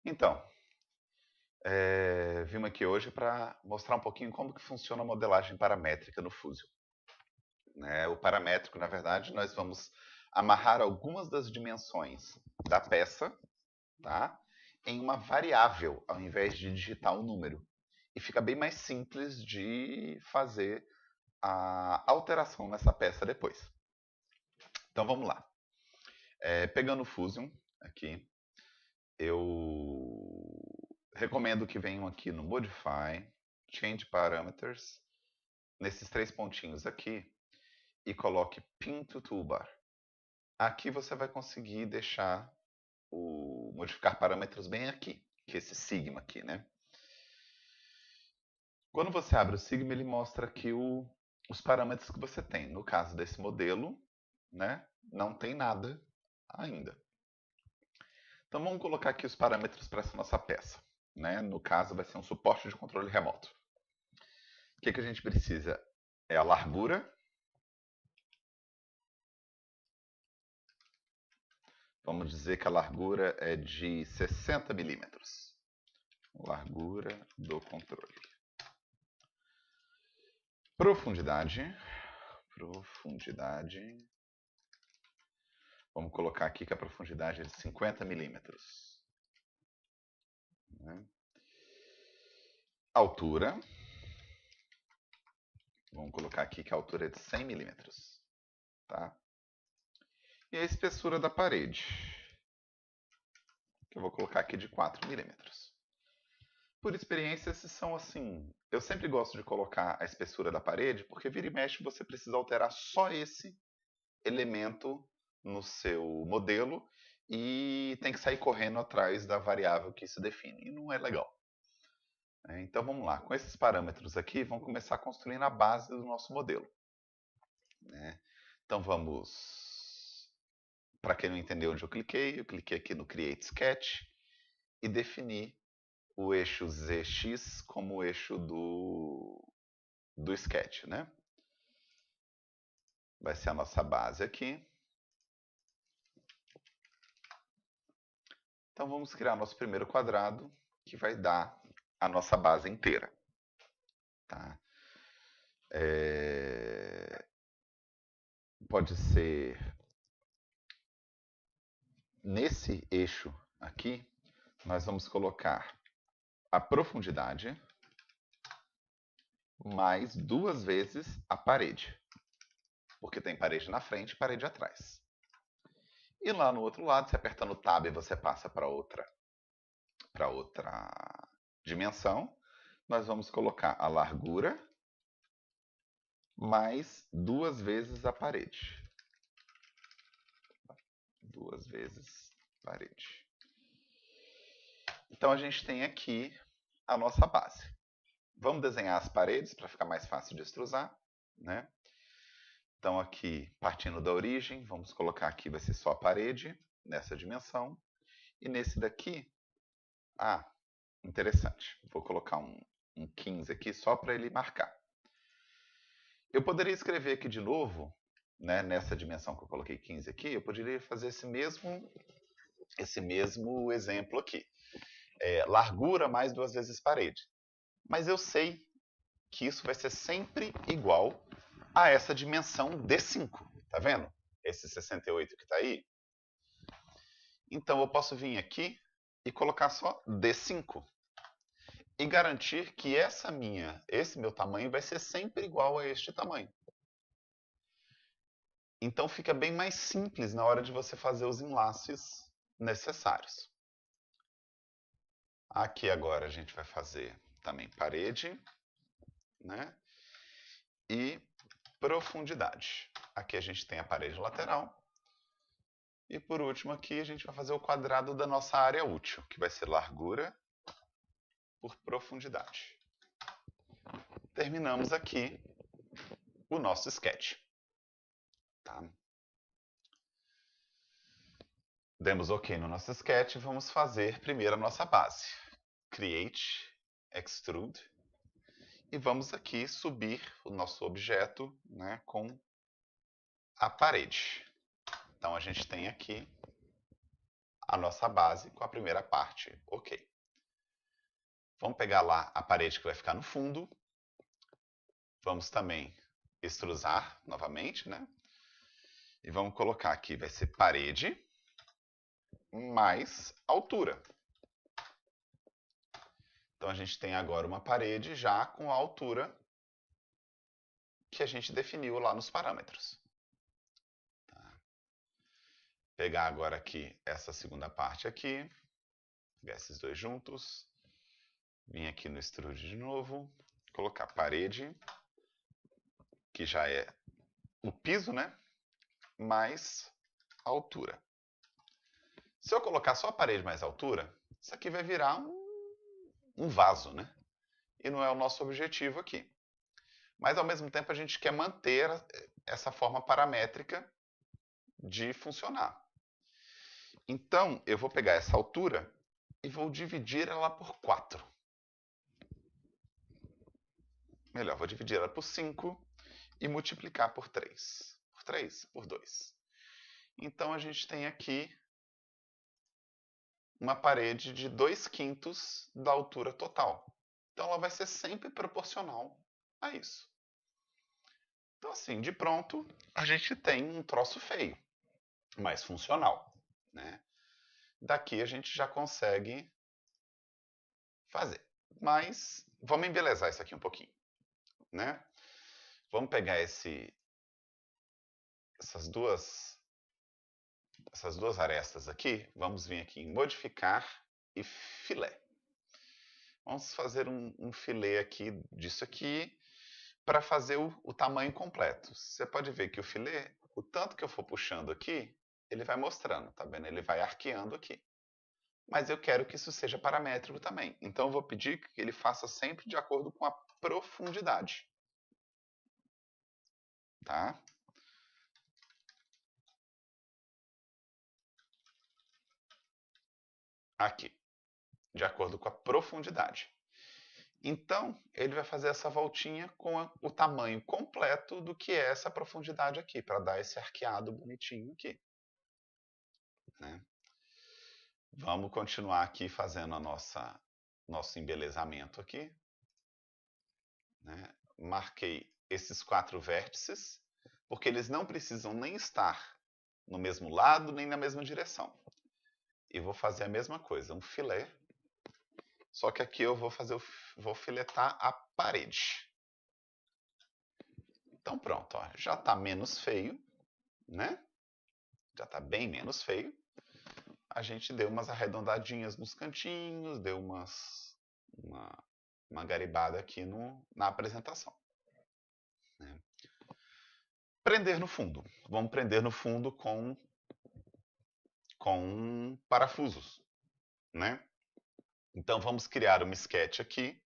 Então, vim aqui hoje para mostrar um pouquinho como que funciona a modelagem paramétrica no Fusion. O paramétrico, na verdade, nós vamos amarrar algumas das dimensões da peça, tá, em uma variável, ao invés de digitar um número. E fica bem mais simples de fazer a alteração nessa peça depois. Então vamos lá. Pegando o Fusion aqui, eu recomendo que venham aqui no Modify, Change Parameters, nesses três pontinhos aqui, e coloque Pin to Toolbar. Aqui você vai conseguir deixar modificar parâmetros bem aqui, que é esse Sigma aqui, né? Quando você abre o Sigma, ele mostra aqui os parâmetros que você tem. No caso desse modelo, né, não tem nada ainda. Então vamos colocar aqui os parâmetros para essa nossa peça. Né? No caso, vai ser um suporte de controle remoto. O que a gente precisa? É a largura. Vamos dizer que a largura é de 60 milímetros. Largura do controle. Profundidade. Vamos colocar aqui que a profundidade é de 50 milímetros. Altura. Vamos colocar aqui que a altura é de 100 milímetros. Tá? E a espessura da parede, que eu vou colocar aqui de 4 milímetros. Por experiência, esses são assim... Eu sempre gosto de colocar a espessura da parede, porque vira e mexe você precisa alterar só esse elemento no seu modelo e tem que sair correndo atrás da variável que se define. E não é legal. Então vamos lá. Com esses parâmetros aqui, vamos começar construindo a base do nosso modelo. Então vamos... Para quem não entendeu onde eu cliquei aqui no Create Sketch e defini o eixo ZX como o eixo do sketch, né? Vai ser a nossa base aqui. Então vamos criar nosso primeiro quadrado, que vai dar a nossa base inteira. Tá? Pode ser nesse eixo aqui, nós vamos colocar a profundidade mais 2 vezes a parede. Porque tem parede na frente e parede atrás. E lá no outro lado, você apertando o Tab, você passa para outra dimensão. Nós vamos colocar a largura mais 2 vezes a parede. 2 vezes parede. Então a gente tem aqui a nossa base. Vamos desenhar as paredes para ficar mais fácil de extrusar, né? Então aqui, partindo da origem, vamos colocar aqui, vai ser só a parede, nessa dimensão. E nesse daqui, interessante, vou colocar um 15 aqui só para ele marcar. Eu poderia escrever aqui de novo, né, nessa dimensão que eu coloquei 15 aqui, eu poderia fazer esse mesmo exemplo aqui. Largura mais 2 vezes parede. Mas eu sei que isso vai ser sempre igual a essa dimensão D5. Tá vendo? Esse 68 que está aí. Então eu posso vir aqui e colocar só D5. E garantir que esse meu tamanho vai ser sempre igual a este tamanho. Então fica bem mais simples na hora de você fazer os enlaces necessários. Aqui agora a gente vai fazer também parede, né? E profundidade. Aqui a gente tem a parede lateral. E por último aqui a gente vai fazer o quadrado da nossa área útil, que vai ser largura por profundidade. Terminamos aqui o nosso sketch. Tá? Demos OK no nosso sketch, vamos fazer primeiro a nossa base. Create, Extrude. E vamos aqui subir o nosso objeto, né, com a parede. Então a gente tem aqui a nossa base com a primeira parte. Ok. Vamos pegar lá a parede que vai ficar no fundo. Vamos também extrusar novamente, né? E vamos colocar aqui, vai ser parede mais altura. Então a gente tem agora uma parede já com a altura que a gente definiu lá nos parâmetros. Tá. Pegar agora aqui essa segunda parte aqui, pegar esses dois juntos, vir aqui no extrude de novo, colocar parede, que já é o piso, né? Mais altura. Se eu colocar só a parede mais altura, isso aqui vai virar um vaso, né? E não é o nosso objetivo aqui. Mas ao mesmo tempo a gente quer manter essa forma paramétrica de funcionar. Então eu vou pegar essa altura e vou dividir ela por 4. Melhor, vou dividir ela por 5 e multiplicar por 3. Por 3? Por 2. Então a gente tem aqui uma parede de 2/5 da altura total. Então ela vai ser sempre proporcional a isso. Então assim, de pronto, a gente tem um troço feio, mas funcional, né? Daqui a gente já consegue fazer. Mas vamos embelezar isso aqui um pouquinho, né? Vamos pegar essas duas arestas aqui, vamos vir aqui em modificar e filé. Vamos fazer um filé aqui disso aqui para fazer o tamanho completo. Você pode ver que o filé, o tanto que eu for puxando aqui, ele vai mostrando, tá vendo? Ele vai arqueando aqui. Mas eu quero que isso seja paramétrico também. Então eu vou pedir que ele faça sempre de acordo com a profundidade. Tá? Aqui. De acordo com a profundidade. Então, ele vai fazer essa voltinha com o tamanho completo do que é essa profundidade aqui, para dar esse arqueado bonitinho aqui. Né? Vamos continuar aqui fazendo a nosso embelezamento aqui. Né? Marquei esses 4 vértices, porque eles não precisam nem estar no mesmo lado, nem na mesma direção. E vou fazer a mesma coisa, um filé. Só que aqui eu vou filetar a parede. Então pronto, ó, já está menos feio, né? Já está bem menos feio. A gente deu umas arredondadinhas nos cantinhos, deu uma garibada aqui na apresentação. Né? Prender no fundo. Vamos prender no fundo com parafusos, né? Então vamos criar uma sketch aqui,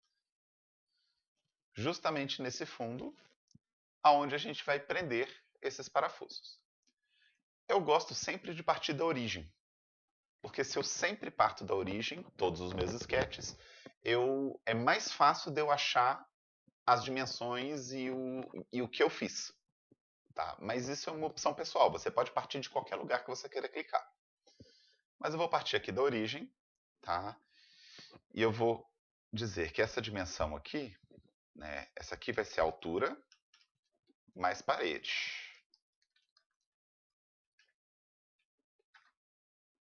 justamente nesse fundo, aonde a gente vai prender esses parafusos. Eu gosto sempre de partir da origem, porque se eu sempre parto da origem, todos os meus sketches, é mais fácil de eu achar as dimensões e o que eu fiz. Tá? Mas isso é uma opção pessoal, você pode partir de qualquer lugar que você queira clicar. Mas eu vou partir aqui da origem, tá? E eu vou dizer que essa dimensão aqui, né, essa aqui vai ser a altura mais parede.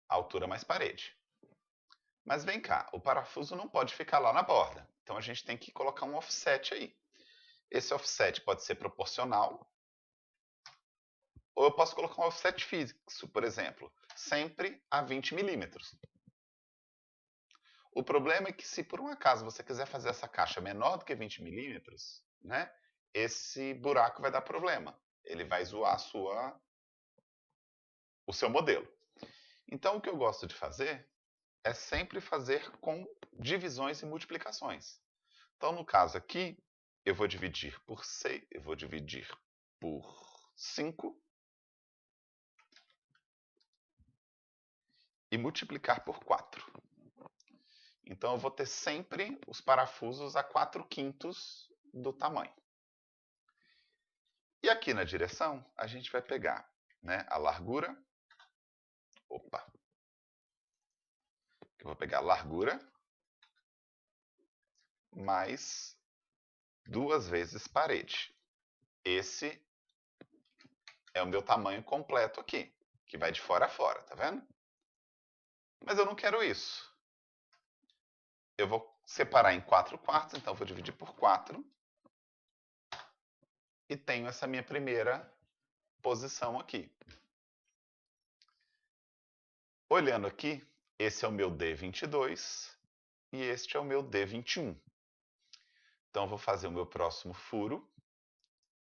Altura mais parede. Mas vem cá, o parafuso não pode ficar lá na borda. Então a gente tem que colocar um offset aí. Esse offset pode ser proporcional, ou eu posso colocar um offset fixo, por exemplo, sempre a 20 milímetros. O problema é que se por um acaso você quiser fazer essa caixa menor do que 20 milímetros, né, esse buraco vai dar problema. Ele vai zoar o seu modelo. Então o que eu gosto de fazer é sempre fazer com divisões e multiplicações. Então no caso aqui, eu vou dividir por 6, eu vou dividir por 5 e multiplicar por 4. Então eu vou ter sempre os parafusos a 4/5 do tamanho. E aqui na direção, a gente vai pegar, né, a largura. Opa! Eu vou pegar a largura mais 2 vezes parede. Esse é o meu tamanho completo aqui, que vai de fora a fora, tá vendo? Mas eu não quero isso. Eu vou separar em 4 quartos, então eu vou dividir por 4. E tenho essa minha primeira posição aqui. Olhando aqui, esse é o meu D22 e este é o meu D21. Então eu vou fazer o meu próximo furo,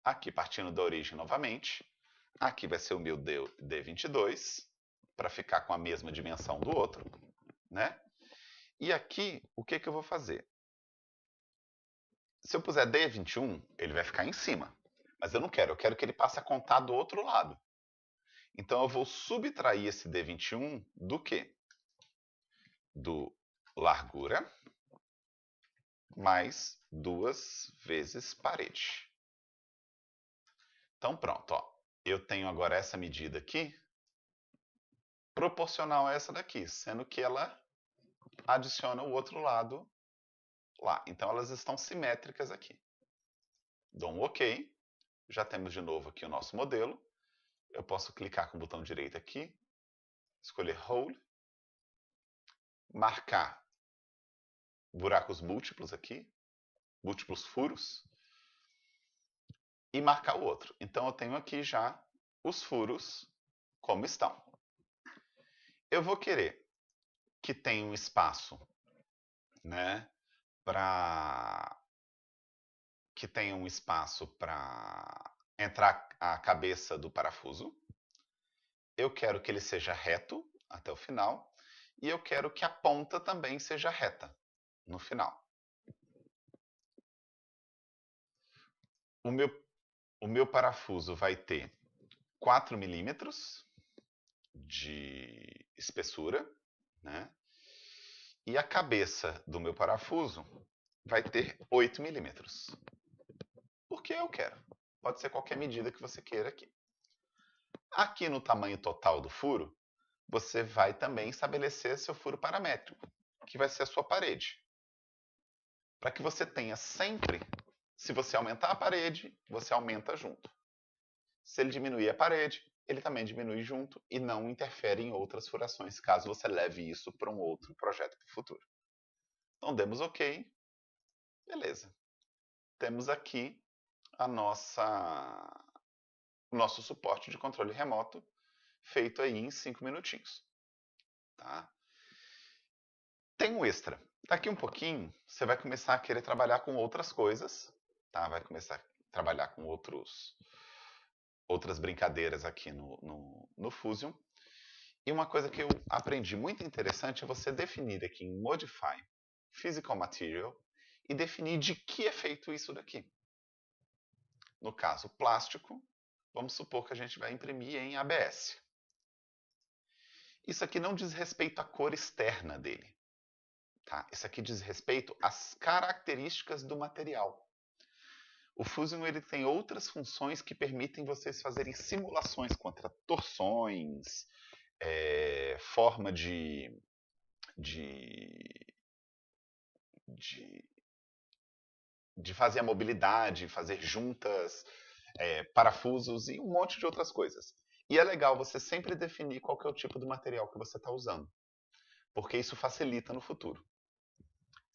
aqui partindo da origem novamente. Aqui vai ser o meu D22, para ficar com a mesma dimensão do outro, né? E aqui, o que eu vou fazer? Se eu puser D21, ele vai ficar em cima. Mas eu não quero, eu quero que ele passe a contar do outro lado. Então eu vou subtrair esse D21 do quê? Do largura mais 2 vezes parede. Então pronto, ó. Eu tenho agora essa medida aqui proporcional a essa daqui, sendo que ela adiciona o outro lado lá. Então elas estão simétricas aqui. Dou um OK. Já temos de novo aqui o nosso modelo. Eu posso clicar com o botão direito aqui, escolher Hole, marcar buracos múltiplos aqui, múltiplos furos, e marcar o outro. Então eu tenho aqui já os furos como estão. Eu vou querer que tenha um espaço, né, para entrar a cabeça do parafuso. Eu quero que ele seja reto até o final e eu quero que a ponta também seja reta no final. O meu parafuso vai ter 4 milímetros de espessura, né? E a cabeça do meu parafuso vai ter 8 milímetros. Porque eu quero. Pode ser qualquer medida que você queira aqui. Aqui no tamanho total do furo, você vai também estabelecer seu furo paramétrico, que vai ser a sua parede. Para que você tenha sempre, se você aumentar a parede, você aumenta junto. Se ele diminuir a parede, ele também diminui junto e não interfere em outras furações, caso você leve isso para um outro projeto para o futuro. Então demos OK. Beleza. Temos aqui o nosso suporte de controle remoto feito aí em 5 minutinhos. Tá? Tem um extra. Daqui um pouquinho, você vai começar a querer trabalhar com outras coisas. Tá? Vai começar a trabalhar com outras brincadeiras aqui no Fusion. E uma coisa que eu aprendi muito interessante é você definir aqui em Modify Physical Material e definir de que é feito isso daqui. No caso, plástico, vamos supor que a gente vai imprimir em ABS. Isso aqui não diz respeito à cor externa dele. Tá? Isso aqui diz respeito às características do material. O Fusion ele tem outras funções que permitem vocês fazerem simulações contra torções, forma de fazer a mobilidade, fazer juntas, parafusos e um monte de outras coisas. E é legal você sempre definir qual que é o tipo de material que você está usando, porque isso facilita no futuro.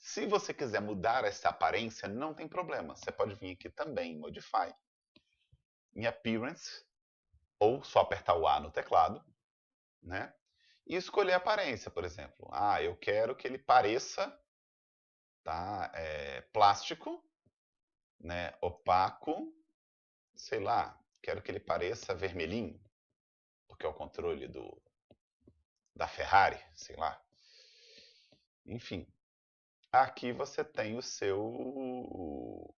Se você quiser mudar essa aparência, não tem problema. Você pode vir aqui também em Modify, em Appearance, ou só apertar o A no teclado, né? E escolher a aparência, por exemplo. Ah, eu quero que ele pareça, tá, plástico, né, opaco, sei lá, quero que ele pareça vermelhinho, porque é o controle da Ferrari, sei lá. Enfim, aqui você tem o seu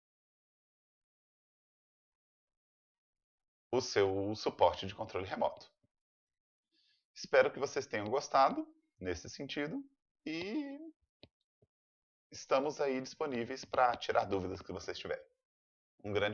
suporte de controle remoto. Espero que vocês tenham gostado nesse sentido e estamos aí disponíveis para tirar dúvidas que vocês tiverem. Um grande